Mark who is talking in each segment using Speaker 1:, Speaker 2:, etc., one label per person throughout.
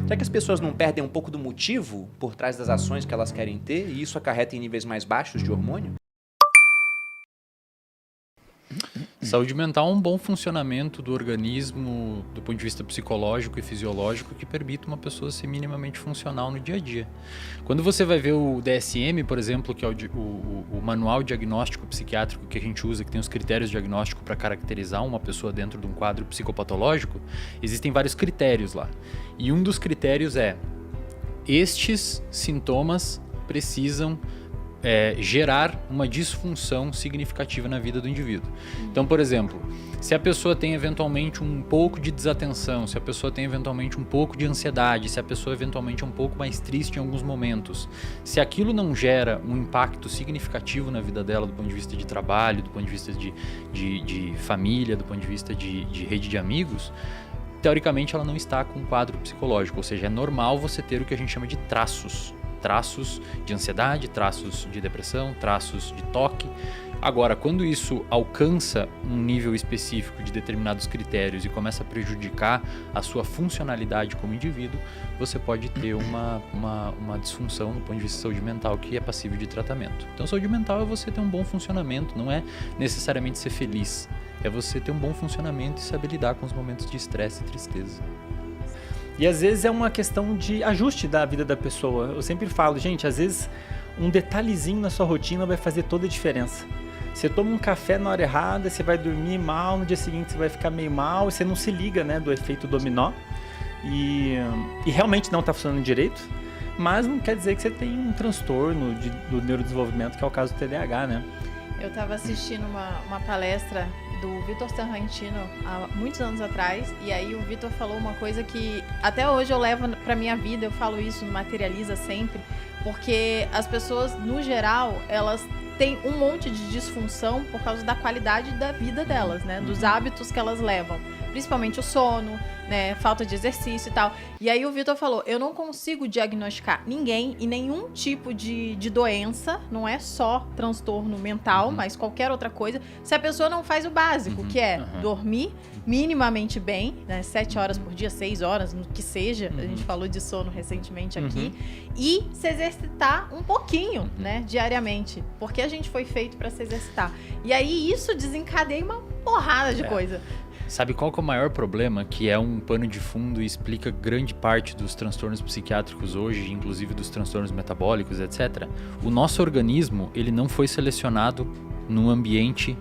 Speaker 1: Será que as pessoas não perdem um pouco do motivo por trás das ações que elas querem ter e isso acarreta em níveis mais baixos de hormônio?
Speaker 2: Saúde mental é um bom funcionamento do organismo do ponto de vista psicológico e fisiológico que permite uma pessoa ser minimamente funcional no dia a dia. Quando você vai ver o DSM, por exemplo, que é o manual diagnóstico psiquiátrico que a gente usa, que tem os critérios diagnósticos para caracterizar uma pessoa dentro de um quadro psicopatológico, existem vários critérios lá. E um dos critérios é: estes sintomas precisam gerar uma disfunção significativa na vida do indivíduo. Então, por exemplo, se a pessoa tem eventualmente um pouco de desatenção, se a pessoa tem eventualmente um pouco de ansiedade, se a pessoa eventualmente é um pouco mais triste em alguns momentos, se aquilo não gera um impacto significativo na vida dela do ponto de vista de trabalho, do ponto de vista de família, do ponto de vista de rede de amigos, teoricamente ela não está com um quadro psicológico, ou seja, é normal você ter o que a gente chama de traços de ansiedade, traços de depressão, traços de toque. Agora, quando isso alcança um nível específico de determinados critérios e começa a prejudicar a sua funcionalidade como indivíduo, você pode ter uma disfunção do ponto de vista de saúde mental que é passível de tratamento. Então, saúde mental é você ter um bom funcionamento, não é necessariamente ser feliz, é você ter um bom funcionamento e saber lidar com os momentos de estresse e tristeza.
Speaker 3: E às vezes é uma questão de ajuste da vida da pessoa. Eu sempre falo, gente, às vezes um detalhezinho na sua rotina vai fazer toda a diferença. Você toma um café na hora errada, você vai dormir mal, no dia seguinte você vai ficar meio mal, e você não se liga, né, do efeito dominó. E realmente não está funcionando direito, mas não quer dizer que você tem um transtorno do neurodesenvolvimento, que é o caso do TDAH, né?
Speaker 4: Eu estava assistindo uma palestra do Vitor Sarrantino há muitos anos atrás, e aí o Vitor falou uma coisa que até hoje eu levo pra minha vida, eu falo isso, materializa sempre, porque as pessoas, no geral, elas têm um monte de disfunção por causa da qualidade da vida delas, né? Dos hábitos que elas levam, principalmente o sono, né? Falta de exercício e tal. E aí o Vitor falou, eu não consigo diagnosticar ninguém e nenhum tipo de doença, não é só transtorno mental, mas qualquer outra coisa, se a pessoa não faz o básico, que é dormir minimamente bem, né? 7 horas por dia, 6 horas, no que seja, a gente falou de sono recentemente aqui, e se exercitar um pouquinho, né? Diariamente, porque a gente foi feito para se exercitar. E aí isso desencadeia uma porrada de coisa.
Speaker 2: Sabe qual que é o maior problema, que é um pano de fundo e explica grande parte dos transtornos psiquiátricos hoje, inclusive dos transtornos metabólicos, etc. O nosso organismo, ele não foi selecionado num ambiente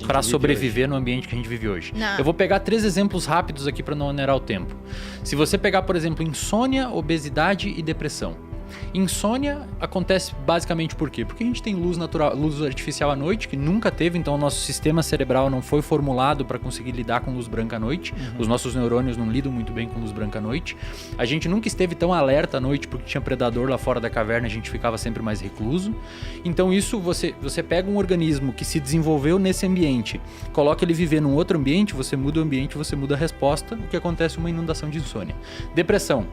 Speaker 2: para sobreviver hoje. No ambiente que a gente vive hoje.
Speaker 4: Não.
Speaker 2: Eu vou pegar 3 exemplos rápidos aqui para não onerar o tempo. Se você pegar, por exemplo, insônia, obesidade e depressão. Insônia acontece basicamente por quê? Porque a gente tem luz natural, luz artificial à noite, que nunca teve, então o nosso sistema cerebral não foi formulado para conseguir lidar com luz branca à noite. Os nossos neurônios não lidam muito bem com luz branca à noite. A gente nunca esteve tão alerta à noite porque tinha predador lá fora da caverna, a gente ficava sempre mais recluso. Então isso, você pega um organismo que se desenvolveu nesse ambiente, coloca ele viver num outro ambiente, você muda o ambiente, você muda a resposta, o que acontece é uma inundação de insônia. Depressão.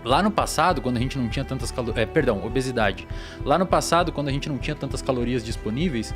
Speaker 2: Lá no passado, quando a gente não tinha tantas obesidade. Lá no passado, quando a gente não tinha tantas calorias disponíveis,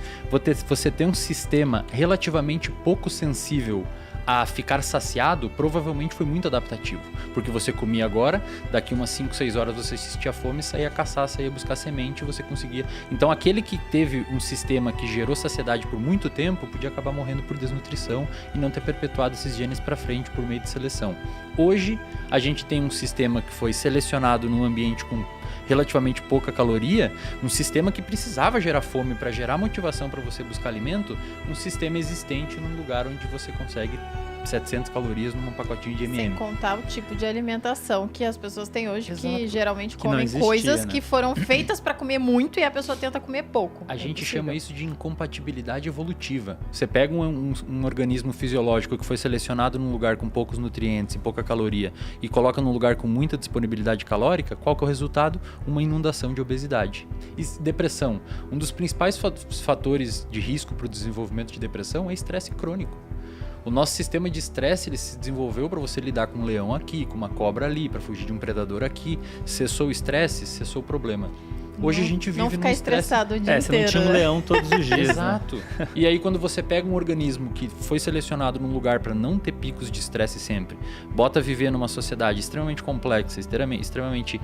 Speaker 2: você ter um sistema relativamente pouco sensível a ficar saciado, provavelmente foi muito adaptativo. Porque você comia agora, daqui umas 5, 6 horas você sentia fome, saía caçar, saía buscar semente, você conseguia. Então aquele que teve um sistema que gerou saciedade por muito tempo, podia acabar morrendo por desnutrição e não ter perpetuado esses genes para frente por meio de seleção. Hoje, a gente tem um sistema que foi selecionado num ambiente com relativamente pouca caloria, um sistema que precisava gerar fome para gerar motivação para você buscar alimento, um sistema existente num lugar onde você consegue 700 calorias num pacotinho de M&M.
Speaker 4: Sem contar o tipo de alimentação que as pessoas têm hoje,
Speaker 3: Exato.
Speaker 4: que geralmente
Speaker 3: Que não
Speaker 4: comem
Speaker 3: existia,
Speaker 4: coisas
Speaker 3: né?
Speaker 4: que foram feitas para comer muito e a pessoa tenta comer pouco.
Speaker 2: A gente
Speaker 4: impossível.
Speaker 2: chama isso de incompatibilidade evolutiva. Você pega um organismo fisiológico que foi selecionado num lugar com poucos nutrientes e pouca caloria e coloca num lugar com muita disponibilidade calórica, qual que é o resultado? Uma inundação de obesidade. E depressão. Um dos principais fatores de risco para o desenvolvimento de depressão é estresse crônico. O nosso sistema de estresse ele se desenvolveu para você lidar com um leão aqui, com uma cobra ali, para fugir de um predador aqui. Cessou o estresse, cessou o problema. Hoje a gente vive
Speaker 4: Não
Speaker 2: num
Speaker 4: ficar
Speaker 2: estresse.
Speaker 4: estressado o dia
Speaker 3: Você não
Speaker 4: inteiro,
Speaker 3: tinha um
Speaker 4: né?
Speaker 3: leão todos os dias, né?
Speaker 2: Exato. E aí quando você pega um organismo que foi selecionado num lugar para não ter picos de estresse sempre, bota a viver numa sociedade extremamente complexa, extremamente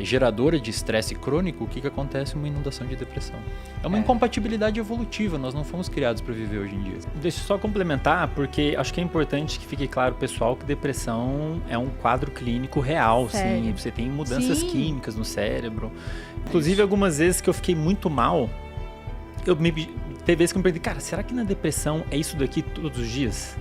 Speaker 2: geradora de estresse crônico, o que acontece? Uma inundação de depressão. É uma incompatibilidade evolutiva, nós não fomos criados para viver hoje em dia.
Speaker 3: Deixa eu só complementar, porque acho que é importante que fique claro, pessoal, que depressão é um quadro clínico real, sim.
Speaker 4: Sério?
Speaker 3: Você tem mudanças
Speaker 4: Sim.
Speaker 3: químicas no cérebro. Inclusive, algumas vezes que eu fiquei muito mal, teve vezes que eu me perguntei, cara, será que na depressão é isso daqui todos os dias?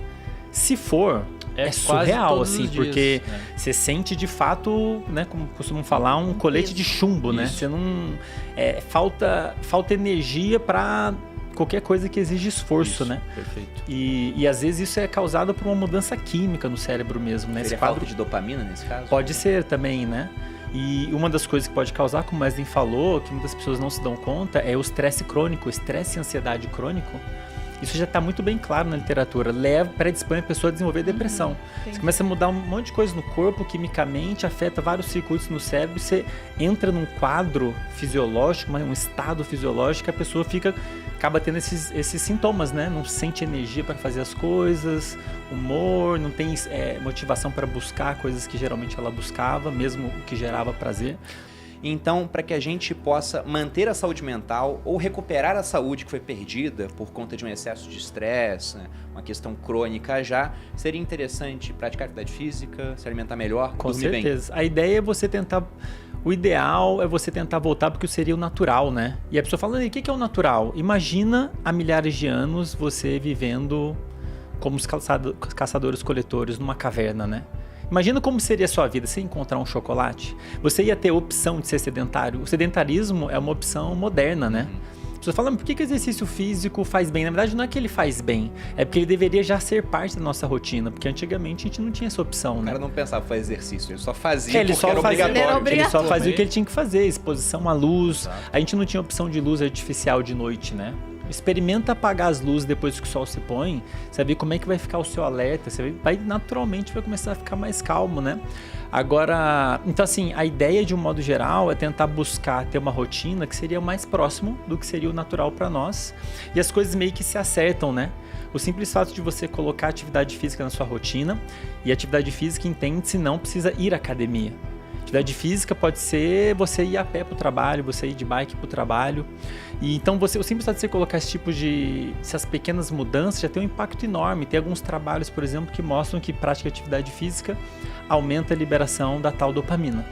Speaker 3: Se for, é
Speaker 2: quase
Speaker 3: surreal,
Speaker 2: todos
Speaker 3: assim,
Speaker 2: os dias,
Speaker 3: porque
Speaker 2: né?
Speaker 3: você sente de fato, né, como costumam falar, um colete de chumbo, né?
Speaker 2: Isso.
Speaker 3: Você não... falta energia para qualquer coisa que exige esforço,
Speaker 2: Isso,
Speaker 3: né?
Speaker 2: Perfeito.
Speaker 3: E às vezes isso é causado por uma mudança química no cérebro mesmo, né? Esse
Speaker 1: Seria
Speaker 3: quadro
Speaker 1: falta de dopamina nesse caso?
Speaker 3: pode ser também, né? E uma das coisas que pode causar, como o Wesley falou, que muitas pessoas não se dão conta, é o estresse crônico, estresse e ansiedade crônico. Isso já está muito bem claro na literatura. Predispõe a pessoa a desenvolver depressão. Você começa a mudar um monte de coisa no corpo, quimicamente, afeta vários circuitos no cérebro, e você entra num quadro fisiológico, um estado fisiológico, a pessoa acaba tendo esses sintomas, né? Não sente energia para fazer as coisas, humor, não tem motivação para buscar coisas que geralmente ela buscava, mesmo o que gerava prazer.
Speaker 1: Então, para que a gente possa manter a saúde mental ou recuperar a saúde que foi perdida por conta de um excesso de estresse, né, uma questão crônica já, seria interessante praticar atividade física, se alimentar melhor,
Speaker 3: Com
Speaker 1: dormir bem.
Speaker 3: certeza. A ideia é você tentar... O ideal é você tentar voltar porque seria o natural, né? E a pessoa fala, o que é o natural? Imagina há milhares de anos você vivendo como os caçadores-coletores numa caverna, né? Imagina como seria a sua vida se encontrar um chocolate. Você ia ter a opção de ser sedentário. O sedentarismo é uma opção moderna, né? As pessoas falam, por que o exercício físico faz bem? Na verdade, não é que ele faz bem, é porque ele deveria já ser parte da nossa rotina, porque antigamente a gente não tinha essa opção,
Speaker 1: O
Speaker 3: né?
Speaker 1: cara não pensava em fazer exercício, ele só fazia
Speaker 3: Ele
Speaker 1: porque
Speaker 3: só
Speaker 1: era
Speaker 3: fazia,
Speaker 1: obrigatório.
Speaker 3: ele só fazia o que ele tinha que fazer, exposição à luz.
Speaker 2: Exato.
Speaker 3: A gente não tinha opção de luz artificial de noite, né? Experimenta apagar as luzes depois que o sol se põe, você vai ver como é que vai ficar o seu alerta, você naturalmente vai começar a ficar mais calmo, né? Agora, então assim, a ideia de um modo geral é tentar buscar ter uma rotina que seria mais próximo do que seria o natural para nós, e as coisas meio que se acertam, né? O simples fato de você colocar atividade física na sua rotina, e atividade física entende-se não precisa ir à academia. Atividade física pode ser você ir a pé para o trabalho, você ir de bike para o trabalho. E então o simples fato de você colocar essas pequenas mudanças já tem um impacto enorme. Tem alguns trabalhos, por exemplo, que mostram que prática de atividade física aumenta a liberação da tal dopamina,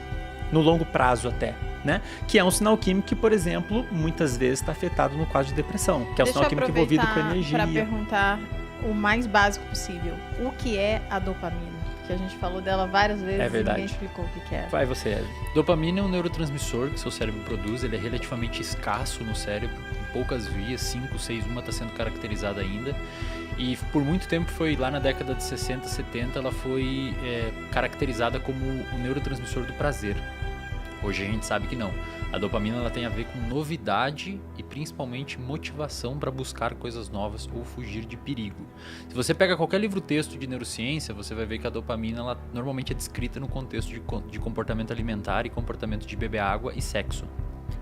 Speaker 3: no longo prazo até, né? Que é um sinal químico que, por exemplo, muitas vezes está afetado no quadro de depressão, que é um sinal químico envolvido com energia.
Speaker 4: Para perguntar o mais básico possível, o que é a dopamina? Que a gente falou dela várias vezes e ninguém explicou o que é.
Speaker 3: Vai você, Ed.
Speaker 2: Dopamina é um neurotransmissor que seu cérebro produz, ele é relativamente escasso no cérebro, em poucas vias, 5, 6, uma está sendo caracterizada ainda. E por muito tempo foi lá na década de 60, 70, ela foi caracterizada como o neurotransmissor do prazer. Hoje a gente sabe que não. A dopamina ela tem a ver com novidade e principalmente motivação para buscar coisas novas ou fugir de perigo. Se você pega qualquer livro-texto de neurociência, você vai ver que a dopamina ela normalmente é descrita no contexto de comportamento alimentar e comportamento de beber água e sexo,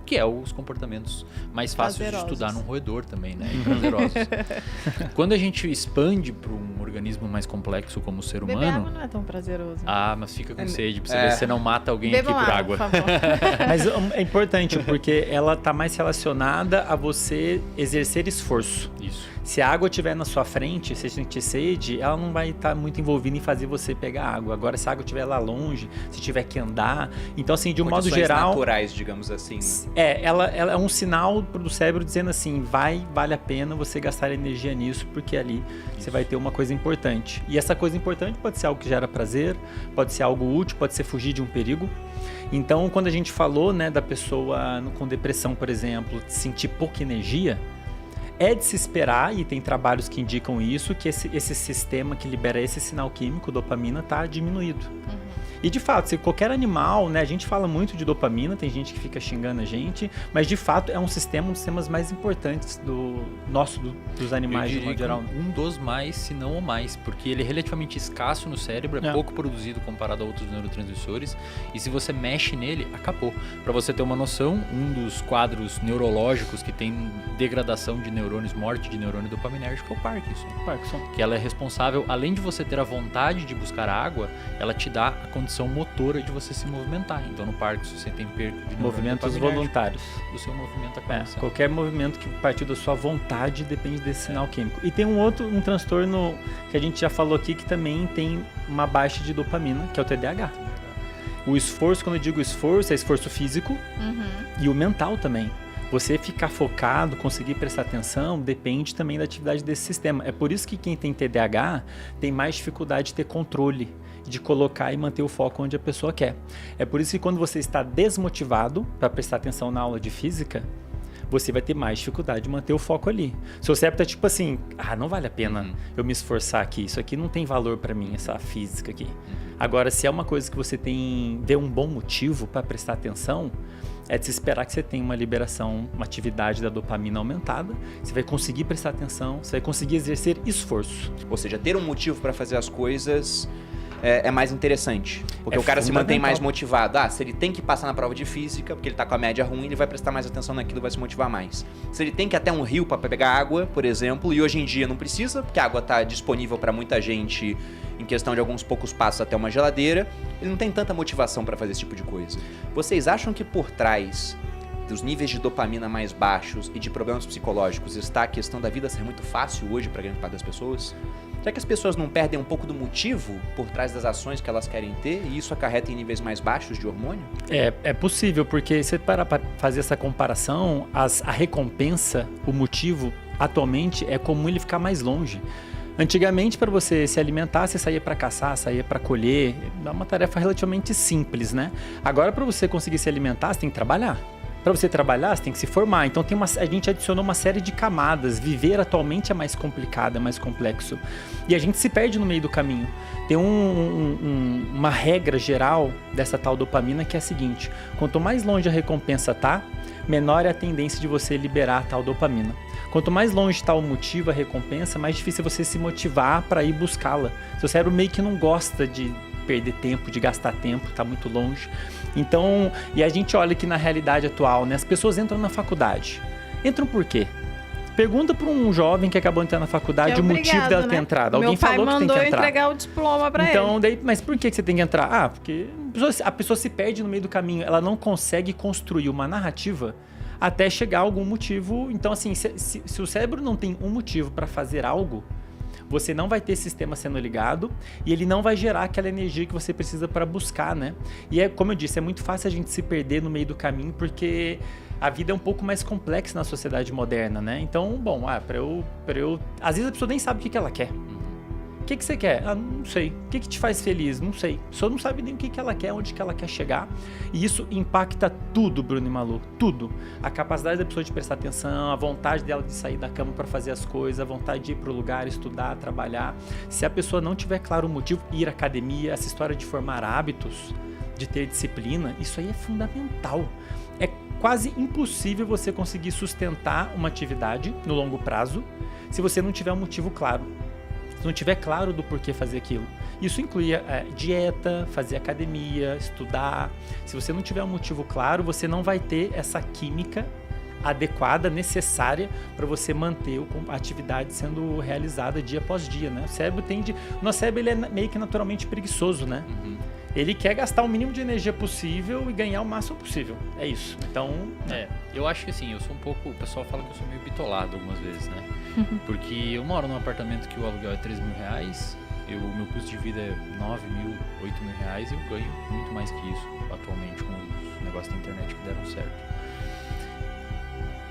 Speaker 2: que é os comportamentos mais fáceis de estudar num roedor também, né? E prazerosos. Quando a gente expande para um organismo mais complexo como o ser humano...
Speaker 4: Beber água não é tão prazeroso.
Speaker 2: Ah, mas fica com sede, pra você ver se você não mata alguém
Speaker 4: Bebam
Speaker 2: aqui por água.
Speaker 4: Por favor.
Speaker 3: Mas é importante, porque ela está mais relacionada a você exercer esforço.
Speaker 2: Isso.
Speaker 3: Se a água estiver na sua frente, se você sentir sede, ela não vai estar muito envolvida em fazer você pegar água. Agora, se a água estiver lá longe, se tiver que andar... Então, assim, de um modo geral...
Speaker 1: naturais, digamos assim.
Speaker 3: Ela é um sinal do cérebro dizendo assim, vale a pena você gastar energia nisso, porque ali você vai ter uma coisa importante. E essa coisa importante pode ser algo que gera prazer, pode ser algo útil, pode ser fugir de um perigo. Então, quando a gente falou, né, da pessoa com depressão, por exemplo, sentir pouca energia, é de se esperar, e tem trabalhos que indicam isso, que esse sistema que libera esse sinal químico, dopamina, está diminuído. E de fato, se qualquer animal, né, a gente fala muito de dopamina, tem gente que fica xingando a gente, mas de fato é um dos sistemas mais importantes dos animais de modo geral.
Speaker 2: Um dos mais, se não o mais, porque ele é relativamente escasso no cérebro, é pouco produzido comparado a outros neurotransmissores, e se você mexe nele, acabou. Para você ter uma noção, um dos quadros neurológicos que tem degradação de neurônios, morte de neurônio dopaminérgico é o Parkinson. Que ela é responsável, além de você ter a vontade de buscar água, ela te dá a condição motora de você se movimentar. Então no Parkinson você tem perda de
Speaker 3: movimentos voluntários.
Speaker 2: O seu movimento acontece.
Speaker 3: Qualquer movimento que partir da sua vontade depende desse sinal químico. E tem um transtorno que a gente já falou aqui que também tem uma baixa de dopamina, que é o TDAH. O esforço, quando eu digo esforço, é esforço físico e o mental também. Você ficar focado, conseguir prestar atenção, depende também da atividade desse sistema. É por isso que quem tem TDAH tem mais dificuldade de ter controle, de colocar e manter o foco onde a pessoa quer. É por isso que quando você está desmotivado para prestar atenção na aula de física, você vai ter mais dificuldade de manter o foco ali. Seu cérebro tá tipo assim, não vale a pena eu me esforçar aqui, isso aqui não tem valor para mim, essa física aqui. Agora, se é uma coisa que você vê um bom motivo para prestar atenção, é de se esperar que você tenha uma liberação, uma atividade da dopamina aumentada, você vai conseguir prestar atenção, você vai conseguir exercer esforço.
Speaker 1: Ou seja, ter um motivo para fazer as coisas é mais interessante, porque o cara se mantém mais motivado. Se ele tem que passar na prova de física, porque ele tá com a média ruim, ele vai prestar mais atenção naquilo, vai se motivar mais. Se ele tem que ir até um rio para pegar água, por exemplo, e hoje em dia não precisa, porque a água tá disponível para muita gente em questão de alguns poucos passos até uma geladeira, ele não tem tanta motivação para fazer esse tipo de coisa. Vocês acham que por trás dos níveis de dopamina mais baixos e de problemas psicológicos está a questão da vida ser muito fácil hoje para grande parte das pessoas? Será que as pessoas não perdem um pouco do motivo por trás das ações que elas querem ter e isso acarreta em níveis mais baixos de hormônio?
Speaker 3: É possível, porque se para fazer essa comparação, a recompensa, o motivo, atualmente é comum ele ficar mais longe. Antigamente, para você se alimentar, você saía para caçar, saía para colher, é uma tarefa relativamente simples, né? Agora, para você conseguir se alimentar, você tem que trabalhar. Para você trabalhar, você tem que se formar. Então, a gente adicionou uma série de camadas. Viver atualmente é mais complicado, é mais complexo. E a gente se perde no meio do caminho. Tem uma regra geral dessa tal dopamina que é a seguinte: quanto mais longe a recompensa tá, menor é a tendência de você liberar a tal dopamina. Quanto mais longe está o motivo, a recompensa, mais difícil é você se motivar para ir buscá-la. Seu cérebro meio que não gosta de perder tempo, de gastar tempo, está muito longe. Então, e a gente olha que na realidade atual, né, as pessoas entram na faculdade. Entram por quê? Pergunta para um jovem que acabou de entrar na faculdade o motivo dela ter entrado. Alguém falou que tem que entrar.
Speaker 4: Meu pai mandou entregar o diploma para ele.
Speaker 3: Mas por que você tem que entrar? Porque a pessoa se perde no meio do caminho. Ela não consegue construir uma narrativa até chegar a algum motivo. Então, assim, se o cérebro não tem um motivo para fazer algo, você não vai ter esse sistema sendo ligado e ele não vai gerar aquela energia que você precisa para buscar, né? E como eu disse, é muito fácil a gente se perder no meio do caminho porque a vida é um pouco mais complexa na sociedade moderna, né? Então, às vezes a pessoa nem sabe o que ela quer. O que você quer? Não sei. O que te faz feliz? Não sei. A pessoa não sabe nem o que ela quer, onde que ela quer chegar. E isso impacta tudo, Bruno e Malu. Tudo. A capacidade da pessoa de prestar atenção, a vontade dela de sair da cama para fazer as coisas, a vontade de ir para o lugar, estudar, trabalhar. Se a pessoa não tiver claro o motivo, ir à academia, essa história de formar hábitos, de ter disciplina, isso aí é fundamental. É quase impossível você conseguir sustentar uma atividade no longo prazo se você não tiver um motivo claro. Se não tiver claro do porquê fazer aquilo. Isso inclui dieta, fazer academia, estudar. Se você não tiver um motivo claro, você não vai ter essa química adequada, necessária para você manter a atividade sendo realizada dia após dia, né? Nosso cérebro ele é meio que naturalmente preguiçoso, né? Ele quer gastar o mínimo de energia possível e ganhar o máximo possível. É isso. Então...
Speaker 2: eu acho que assim, eu sou um pouco... O pessoal fala que eu sou meio bitolado algumas vezes, né? Porque eu moro num apartamento que o aluguel é R$3.000, o meu custo de vida é R$9.000, R$8.000 e eu ganho muito mais que isso atualmente com os negócios da internet que deram certo.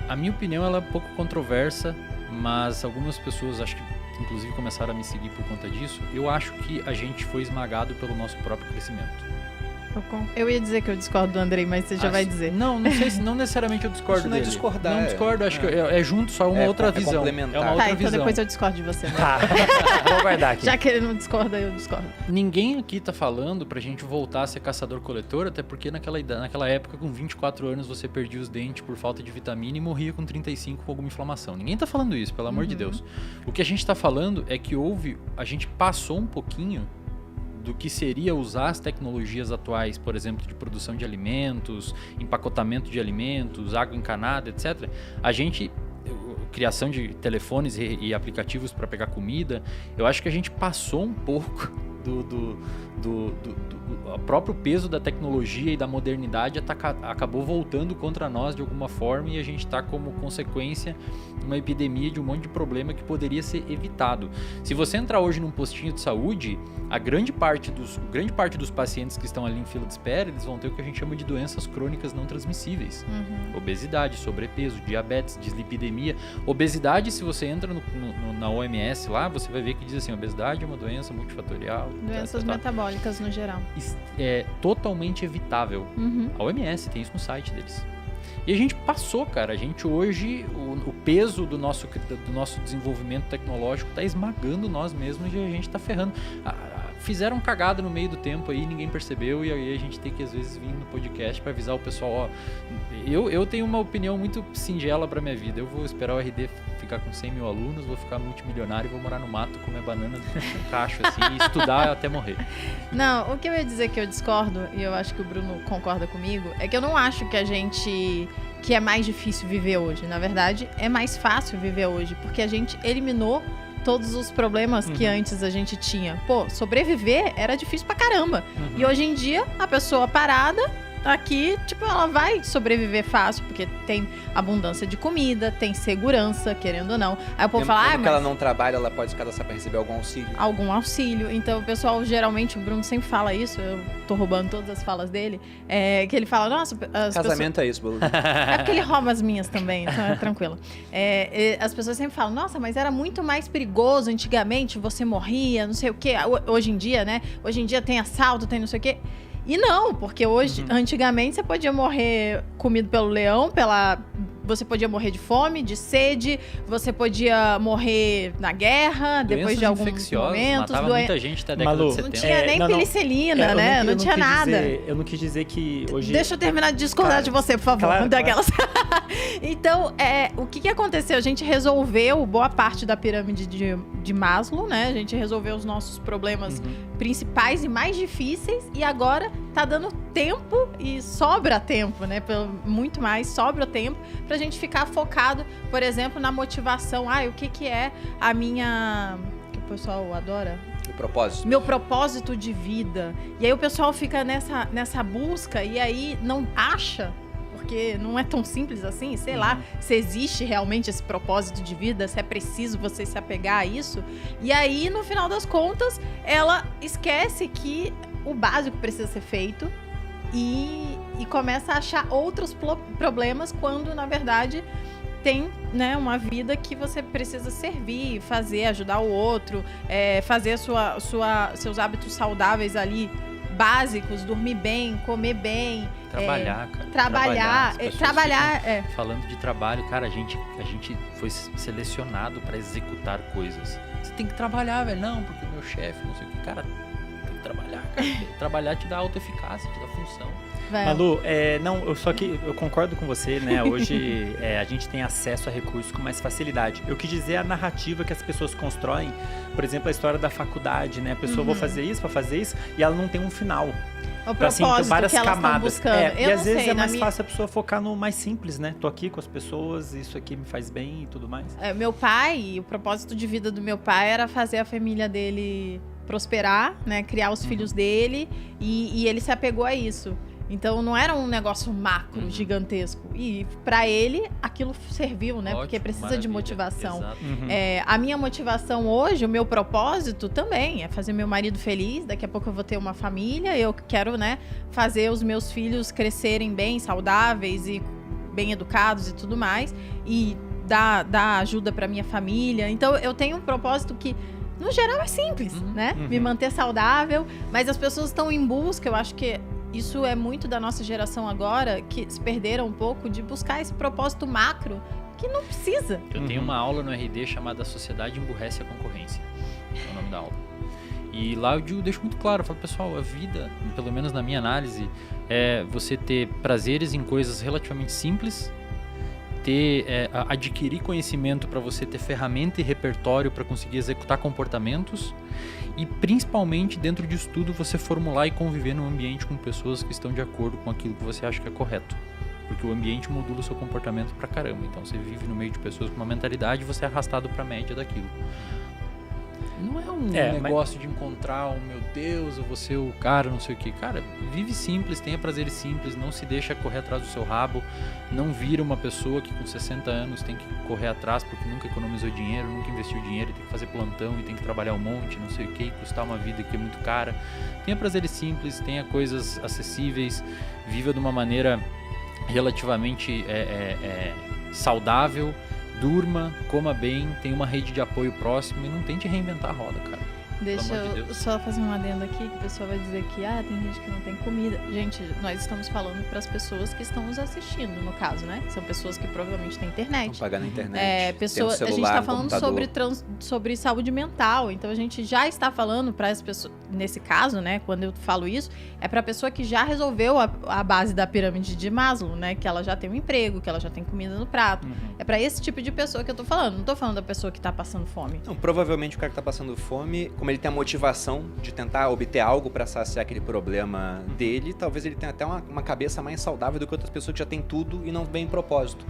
Speaker 2: A minha opinião ela é um pouco controversa, mas algumas pessoas acho que inclusive começaram a me seguir por conta disso. Eu acho que a gente foi esmagado pelo nosso próprio crescimento.
Speaker 4: Eu ia dizer que eu discordo do Andrei, mas você já vai dizer.
Speaker 2: Não sei se não necessariamente eu discordo
Speaker 1: Isso não é
Speaker 2: dele.
Speaker 1: discordar,
Speaker 2: Não discordo, acho que é junto, só uma outra visão.
Speaker 1: complementar.
Speaker 2: É uma
Speaker 4: Tá,
Speaker 2: outra
Speaker 4: então
Speaker 2: visão.
Speaker 4: depois eu discordo de você. Né?
Speaker 3: Tá, vou guardar aqui.
Speaker 4: Já que ele não discorda, eu discordo.
Speaker 2: Ninguém aqui tá falando pra gente voltar a ser caçador-coletor, até porque naquela época, com 24 anos, você perdia os dentes por falta de vitamina e morria com 35 com alguma inflamação. Ninguém tá falando isso, pelo amor de Deus. O que a gente tá falando é que a gente passou um pouquinho do que seria usar as tecnologias atuais, por exemplo, de produção de alimentos, empacotamento de alimentos, água encanada, etc. Criação de telefones e aplicativos para pegar comida, eu acho que a gente passou um pouco do próprio peso da tecnologia e da modernidade acabou voltando contra nós de alguma forma, e a gente está como consequência uma epidemia de um monte de problema que poderia ser evitado. Se você entrar hoje num postinho de saúde, grande parte dos pacientes que estão ali em fila de espera, eles vão ter o que a gente chama de doenças crônicas não transmissíveis. Obesidade, sobrepeso, diabetes, dislipidemia. Obesidade, se você entra na OMS lá, você vai ver que diz assim, obesidade é uma doença multifatorial.
Speaker 4: Doenças metabólicas no geral.
Speaker 2: É totalmente evitável. A OMS tem isso no site deles. E a gente passou, cara. A gente hoje, o peso do nosso desenvolvimento tecnológico está esmagando nós mesmos e a gente está ferrando. Fizeram cagada no meio do tempo aí, ninguém percebeu, e aí a gente tem que às vezes vir no podcast para avisar o pessoal, ó, eu tenho uma opinião muito singela para minha vida. Eu vou esperar o RD ficar com 100 mil alunos, vou ficar multimilionário e vou morar no mato, comer banana no cacho assim e estudar até morrer.
Speaker 4: Não, o que eu ia dizer que eu discordo, e eu acho que o Bruno concorda comigo, é que eu não acho que é mais difícil viver hoje. Na verdade, é mais fácil viver hoje, porque a gente eliminou todos os problemas que antes a gente tinha. Pô, sobreviver era difícil pra caramba. E hoje em dia, a pessoa parada aqui, tipo, ela vai sobreviver fácil, porque tem abundância de comida, tem segurança, querendo ou não. Aí o povo fala,
Speaker 1: mas... que ela não trabalha, ela pode se cadastrar pra receber algum auxílio.
Speaker 4: Algum auxílio. Então, o pessoal, geralmente, o Bruno sempre fala isso, eu tô roubando todas as falas dele, que ele fala, nossa...
Speaker 1: Casamento é isso, Bruno.
Speaker 4: É porque ele rouba as minhas também, então é tranquilo. As pessoas sempre falam, nossa, mas era muito mais perigoso antigamente, você morria, não sei o quê. Hoje em dia, né? Hoje em dia tem assalto, tem não sei o quê. E não, porque hoje, antigamente, você podia morrer comido pelo leão, você podia morrer de fome, de sede, você podia morrer na guerra, depois de alguns momentos.
Speaker 2: Matava muita gente até a década de 70.
Speaker 4: Não tinha nem penicilina, né? Não tinha nada.
Speaker 3: Eu não quis dizer que hoje...
Speaker 4: Deixa eu terminar de discordar de você, por favor.
Speaker 3: Claro.
Speaker 4: Então, o que aconteceu? A gente resolveu boa parte da pirâmide de Maslow, né? A gente resolveu os nossos problemas principais e mais difíceis, e agora tá dando tempo e sobra tempo, né? Muito mais, sobra tempo pra gente ficar focado, por exemplo, na motivação. O que é a minha... que o pessoal adora?
Speaker 1: O propósito.
Speaker 4: Meu propósito de vida. E aí o pessoal fica nessa busca e aí não acha, porque não é tão simples assim, sei lá, se existe realmente esse propósito de vida, se é preciso você se apegar a isso. E aí, no final das contas, ela esquece que o básico precisa ser feito e começa a achar outros problemas quando, na verdade, tem, né, uma vida que você precisa servir, fazer, ajudar o outro, fazer seus hábitos saudáveis ali, básicos, dormir bem, comer bem.
Speaker 2: Trabalhar, cara.
Speaker 4: Trabalhar.
Speaker 2: Falando de trabalho, cara, a gente foi selecionado para executar coisas. Você tem que trabalhar, velho. Não, porque o meu chefe, não sei o que. Cara, tem que trabalhar, cara. Trabalhar te dá autoeficácia, te dá função.
Speaker 3: Malu, eu concordo com você, né? Hoje a gente tem acesso a recursos com mais facilidade. Eu quis dizer a narrativa que as pessoas constroem, por exemplo, a história da faculdade, né? A pessoa vai fazer isso, e ela não tem um final.
Speaker 4: O propósito
Speaker 3: tem várias
Speaker 4: que elas
Speaker 3: camadas.
Speaker 4: estão buscando.
Speaker 3: E às vezes é mais fácil a pessoa focar no mais simples, né? Tô aqui com as pessoas, isso aqui me faz bem e tudo mais.
Speaker 4: Meu pai, o propósito de vida do meu pai era fazer a família dele prosperar, né? Criar os filhos dele, e ele se apegou a isso. Então não era um negócio macro, gigantesco. E pra ele, aquilo serviu, né?
Speaker 2: Ótimo,
Speaker 4: porque precisa
Speaker 2: maravilha.
Speaker 4: de motivação.
Speaker 2: Exato.
Speaker 4: A minha motivação hoje, o meu propósito também é fazer meu marido feliz. Daqui a pouco eu vou ter uma família. Eu quero, né, fazer os meus filhos crescerem bem, saudáveis e bem educados e tudo mais. E dar ajuda pra minha família. Então eu tenho um propósito que, no geral, é simples, né? Me manter saudável. Mas as pessoas estão em busca, eu acho que isso é muito da nossa geração agora, que se perderam um pouco de buscar esse propósito macro que não precisa.
Speaker 2: Eu tenho uma aula no RD chamada A Sociedade Emburrece a Concorrência. É o nome da aula. E lá eu deixo muito claro, eu falo, pessoal, a vida, pelo menos na minha análise, é você ter prazeres em coisas relativamente simples, adquirir conhecimento para você ter ferramenta e repertório para conseguir executar comportamentos e principalmente dentro disso tudo você formular e conviver num ambiente com pessoas que estão de acordo com aquilo que você acha que é correto. Porque o ambiente modula o seu comportamento pra caramba. Então você vive no meio de pessoas com uma mentalidade e você é arrastado pra média daquilo. Não é um negócio de encontrar meu Deus, eu vou ser o cara, não sei o que. Cara, vive simples, tenha prazeres simples, não se deixa correr atrás do seu rabo, não vira uma pessoa que com 60 anos tem que correr atrás porque nunca economizou dinheiro, nunca investiu dinheiro, e tem que fazer plantão e tem que trabalhar um monte, não sei o que, custar uma vida que é muito cara. Tenha prazeres simples, tenha coisas acessíveis, viva de uma maneira relativamente saudável, durma, coma bem, tenha uma rede de apoio próximo e não tente reinventar a roda, cara.
Speaker 4: Deixa eu só fazer um adendo aqui, que o pessoal vai dizer que tem gente que não tem comida. Gente, nós estamos falando para as pessoas que estão nos assistindo, no caso, né? São pessoas que provavelmente têm internet.
Speaker 1: Vão pagar na internet.
Speaker 4: Pessoas,
Speaker 1: celular,
Speaker 4: a gente está falando
Speaker 1: computador.
Speaker 4: sobre saúde mental, então a gente já está falando para as pessoas, nesse caso, né? Quando eu falo isso, é para a pessoa que já resolveu a base da pirâmide de Maslow, né? Que ela já tem um emprego, que ela já tem comida no prato. É para esse tipo de pessoa que eu tô falando. Não tô falando da pessoa que tá passando fome.
Speaker 1: Não, provavelmente o cara que tá passando fome, como ele tem a motivação de tentar obter algo para saciar aquele problema dele, talvez ele tenha até uma cabeça mais saudável do que outras pessoas que já têm tudo e não vem em propósito.